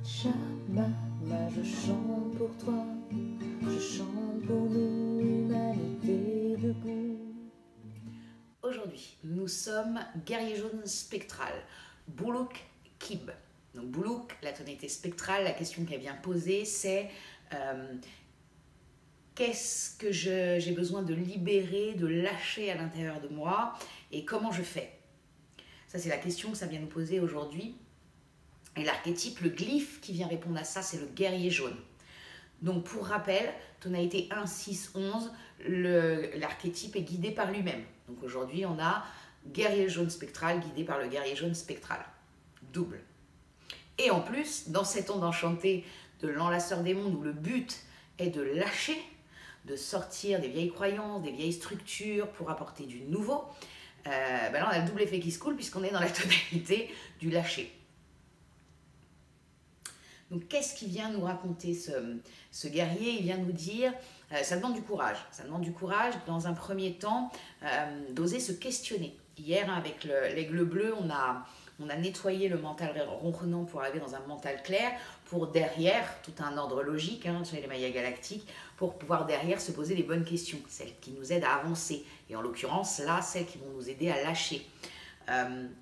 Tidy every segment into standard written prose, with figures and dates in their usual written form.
Shabbat, je chante pour toi, je chante pour nous, humanité debout. Aujourd'hui, nous sommes guerrier jaune spectral, Buluk Kib. Donc Buluk, la tonalité spectrale, la question qu'elle vient poser, c'est qu'est-ce que j'ai besoin de libérer, de lâcher à l'intérieur de moi et comment je fais? Ça, c'est la question que ça vient nous poser aujourd'hui. Et l'archétype, le glyphe qui vient répondre à ça, c'est le guerrier jaune. Donc pour rappel, tonalité 1, 6, 11, l'archétype est guidé par lui-même. Donc aujourd'hui, on a guerrier jaune spectral guidé par le guerrier jaune spectral. Double. Et en plus, dans cette onde enchantée de l'enlaceur des mondes où le but est de lâcher, de sortir des vieilles croyances, des vieilles structures pour apporter du nouveau, là on a le double effet qui se coule puisqu'on est dans la tonalité du lâcher. Donc qu'est-ce qui vient nous raconter ce guerrier? Il vient nous dire, ça demande du courage. Ça demande du courage dans un premier temps d'oser se questionner. Hier, avec l'aigle bleu, on a nettoyé le mental ronronnant pour arriver dans un mental clair, pour derrière, tout un ordre logique, sur les Mayas galactiques, pour pouvoir derrière se poser les bonnes questions, celles qui nous aident à avancer. Et en l'occurrence, là, celles qui vont nous aider à lâcher.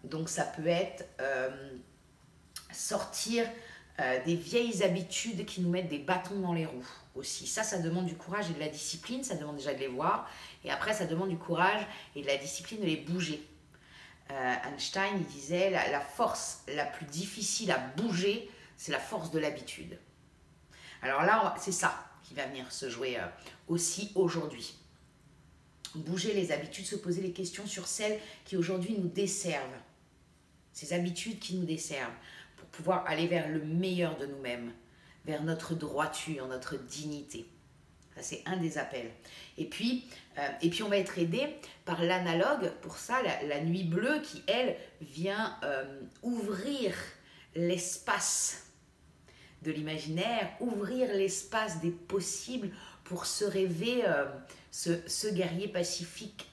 Donc ça peut être sortir des vieilles habitudes qui nous mettent des bâtons dans les roues aussi. Ça demande du courage et de la discipline, ça demande déjà de les voir. Et après, ça demande du courage et de la discipline de les bouger. Einstein, il disait, la force la plus difficile à bouger, c'est la force de l'habitude. Alors là, c'est ça qui va venir se jouer aussi aujourd'hui. Bouger les habitudes, se poser les questions sur celles qui aujourd'hui nous desservent. Ces habitudes qui nous desservent, pour pouvoir aller vers le meilleur de nous-mêmes, vers notre droiture, notre dignité. Ça, c'est un des appels. Et puis on va être aidé par l'analogue, pour ça, la nuit bleue qui, elle, vient ouvrir l'espace de l'imaginaire, ouvrir l'espace des possibles pour se rêver ce guerrier pacifique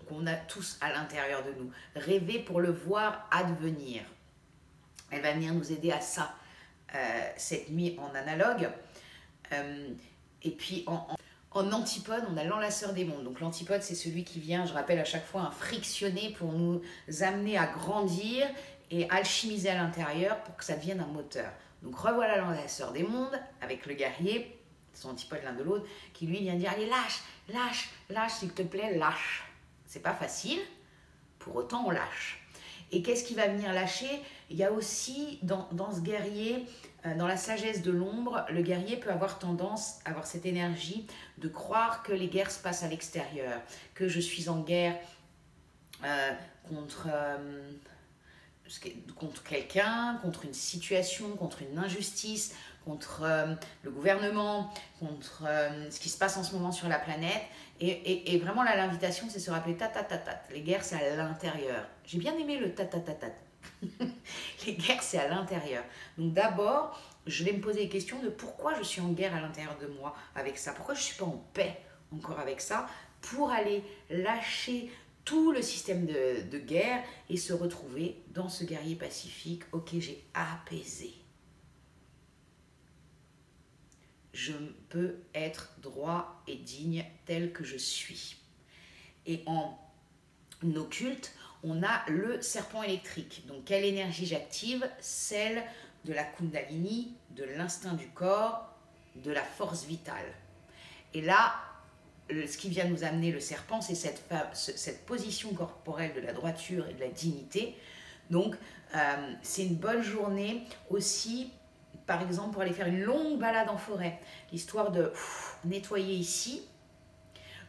qu'on a tous à l'intérieur de nous. Rêver pour le voir advenir. Elle va venir nous aider à ça, cette nuit en analogue. Et puis en antipode, on a l'enlaceur des mondes. Donc l'antipode, c'est celui qui vient, je rappelle à chaque fois, un frictionné pour nous amener à grandir et alchimiser à l'intérieur pour que ça devienne un moteur. Donc revoilà l'enlaceur des mondes avec le guerrier, son antipode l'un de l'autre, qui lui vient dire, allez lâche, lâche, lâche, s'il te plaît, lâche. C'est pas facile, pour autant on lâche. Et qu'est-ce qui va venir lâcher? Il y a aussi dans ce guerrier, dans la sagesse de l'ombre, le guerrier peut avoir tendance à avoir cette énergie de croire que les guerres se passent à l'extérieur, que je suis en guerre contre quelqu'un, contre une situation, contre une injustice, contre le gouvernement, contre ce qui se passe en ce moment sur la planète. Et vraiment là, l'invitation, c'est se rappeler ta-ta-ta-ta. Les guerres, c'est à l'intérieur. J'ai bien aimé le ta-ta-ta-ta. Les guerres, c'est à l'intérieur. Donc d'abord, je vais me poser les questions de pourquoi je suis en guerre à l'intérieur de moi avec ça. Pourquoi je ne suis pas en paix encore avec ça, pour aller lâcher tout le système de guerre et se retrouver dans ce guerrier pacifique. Ok, j'ai apaisé. Je peux être droit et digne tel que je suis. Et en occulte, on a le serpent électrique. Donc, quelle énergie j'active? Celle de la Kundalini, de l'instinct du corps, de la force vitale. Et là, ce qui vient nous amener le serpent, c'est cette position corporelle de la droiture et de la dignité. Donc, c'est une bonne journée aussi, par exemple, pour aller faire une longue balade en forêt. L'histoire de nettoyer ici,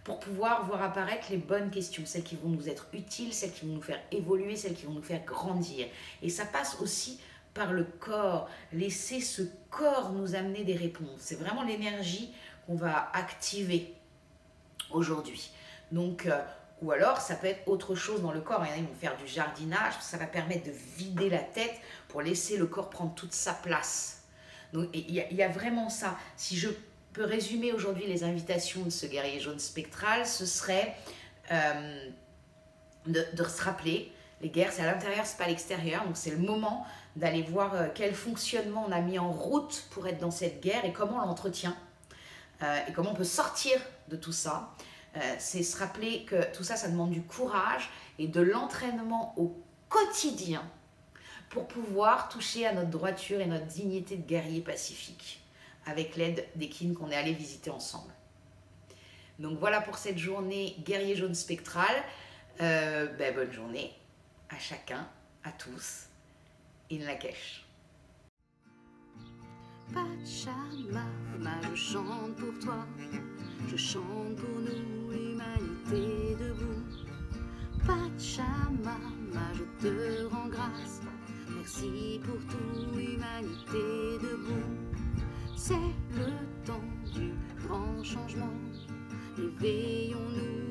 pour pouvoir voir apparaître les bonnes questions, celles qui vont nous être utiles, celles qui vont nous faire évoluer, celles qui vont nous faire grandir. Et ça passe aussi par le corps, laisser ce corps nous amener des réponses. C'est vraiment l'énergie qu'on va activer aujourd'hui. Donc, ou alors, ça peut être autre chose dans le corps. Il y en a qui vont faire du jardinage, ça va permettre de vider la tête pour laisser le corps prendre toute sa place. Donc, il y a vraiment ça. Si je peux résumer aujourd'hui les invitations de ce guerrier jaune spectral, ce serait de se rappeler Les guerres, c'est à l'intérieur, c'est pas à l'extérieur. Donc c'est le moment d'aller voir quel fonctionnement on a mis en route pour être dans cette guerre et comment on l'entretient. Et comment on peut sortir de tout ça. C'est se rappeler que tout ça, ça demande du courage et de l'entraînement au quotidien pour pouvoir toucher à notre droiture et notre dignité de guerrier pacifique avec l'aide des kins qu'on est allé visiter ensemble. Donc voilà pour cette journée guerrier jaune spectral. Bonne journée à chacun, à tous. In Lakesh. Pachamama, je chante pour toi, je chante pour nous, l'humanité debout. Pachamama, je te rends grâce, merci pour tout, humanité debout. C'est le temps du grand changement, éveillons-nous.